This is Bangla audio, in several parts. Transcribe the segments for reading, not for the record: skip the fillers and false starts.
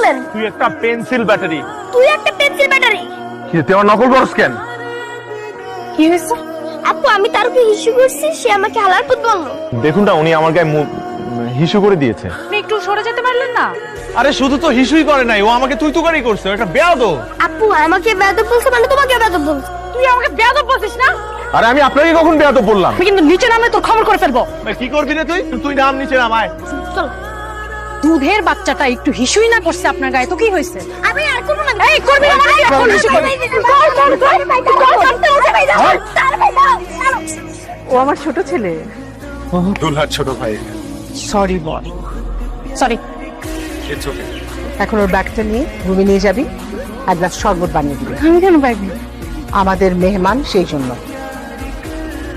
বলেন? তুই একটা পেন্সিল ব্যাটারি। তুই একটা পেন্সিল ব্যাটারি। কি তুই আমার নকল করছ কেন? কি হয়েছে? আপু আমি তারকে ইস্যু করছি, সে আমাকে হালার পুত বললো। দেখুন না, উনি আমার গায়ে হিসু করে দিয়েছে। আপনি একটু সরে যেতে পারলেন না? আরে শুধু তো হিসুই করে নাই, ও আমাকে তুই তুকারি করছে। একটা বেয়াদব। আপু আমাকে বেয়াদব বলছে মানে তোমাকে বেয়াদব বলছে। তুই আমাকে বেয়াদব বলছিস না? আরে আমি আপনাকে কখন বেয়াদব বললাম? আমি কিন্তু নিচে নামে তোর খবর করে ফেলবো। কি করবি রে তুই? তুই নাম নিচে নামায়। চল। দুধের বাচ্চাটা একটু হিসুই না করছে আপনার গায়ে, তো কি হয়েছে? আমি আর করব না। এই করবি না মানে এখন হিসু করবি। ও আমার ছোট ছেলে। দুলহার ছোট ভাই। Sorry ball. Sorry. It's okay. এখন ওর ব্যাগটা নিয়ে রুমে নিয়ে যাবি, এক গ্লাস শরবত বানিয়ে দিবি। আমি কেন ব্যাগ? আমাদের মেহমান সেই জন্য।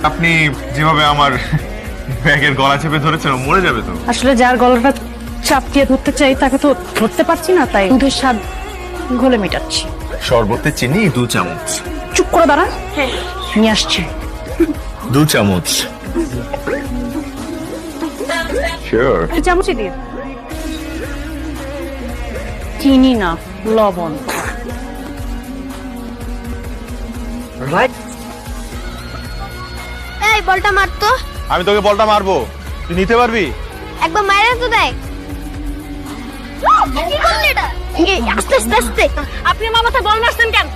আপনি যেভাবে আমার ব্যাগের গলা চেপে ধরেছেন, ও মরে যাবে তো। আসলে যার গলাটা চাপটিয়ে ধরতে চাই তাকে তো ধরতে পারছি না, তাই দুধের স্বাদ ঘোলে মেটাচ্ছি। শরবতে চিনি 2 চামচ। চুপ করে দাঁড়া। হ্যাঁ নিয়ে আসছি। 2 চামচ। শিওর। এক চামচই দিয়ে। চিনি না, লবণ। এই বলটা মারতো। আমি তোকে বলটা মারবো, তুই নিতে পারবি? একবার মাইরা তো দেখ। কি করলি এটা? এই আস্তে আস্তে আস্তে। আপনি আমার মাথায় বল মারছেন কেন?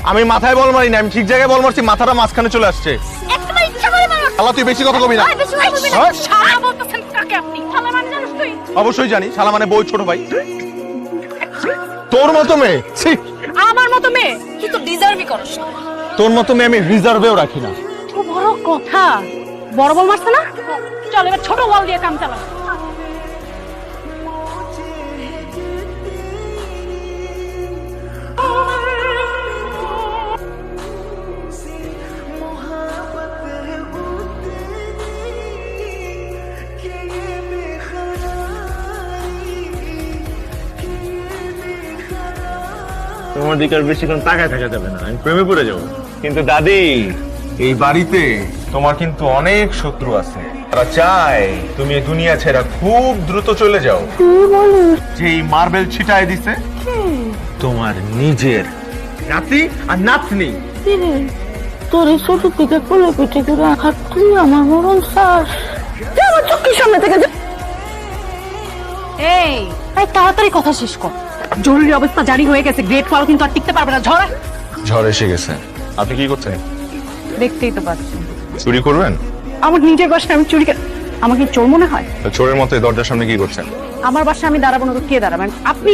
আমি মাথায় বল মারি না, আমি ঠিক জায়গায় বল মারছি, মাথাটা মাঝখানে চলে আসছে। একবার ইচ্ছা করে মারো। শালা তুই বেশি কথা কবি না। ওই বেশি কথা বলবি না। ওই, শালা বলতেছেন কাকে আপনি? শালা মানে জানিস তুই? অবশ্যই জানি, শালা মানে বই ছোট ভাই। তোর মতো মেয়ে, ছি, আমার মতো মেয়ে তুই তো ডিজার্ভই করস না। তোর মতো মেয়ে আমি রিজার্ভেও রাখি না। তো বড় কথা, বড় বল মারছে না? চল এবার ছোট বল দিয়ে কাম চালা। তোমার দিকে আর বেশিক্ষণ তাকায় থাকা যাবে না, আমি প্রেমে পড়ে যাবো। কিন্তু দাদি, এই বাড়িতে তোমার কিন্তু অনেক শত্রু আছে। তারা চায় তুমি এই দুনিয়া ছেড়ে খুব দ্রুত চলে যাও। যে এই মার্বেল ছিটায় দিছে তোমার নিজের নাতি আর নাতনি। তোর এই ছোট থেকে কোলে পিঠে করে আঘাত তুই আমার মরণ শ্বাস। আমার চোখের সামনে থেকে এই তাড়াতাড়ি কথা শেষ কর। জরুরি অবস্থা জারি হয়ে গেছে, গ্রেট ওয়াল কিন্তু আর টিকতে পারবে না। ঝড় ঝড় এসে গেছে। আপনি কি করছেন? দেখতেই তো পাচ্ছি। চুরি করবেন? আমার নিজের বাসায় আমি চুরি আমাকে চোর মনে হয়? চোরের মতো দরজার সামনে কি করছেন? আমার বাসায় আমি দাঁড়াবো না তো কে দাঁড়াবেন? আপনি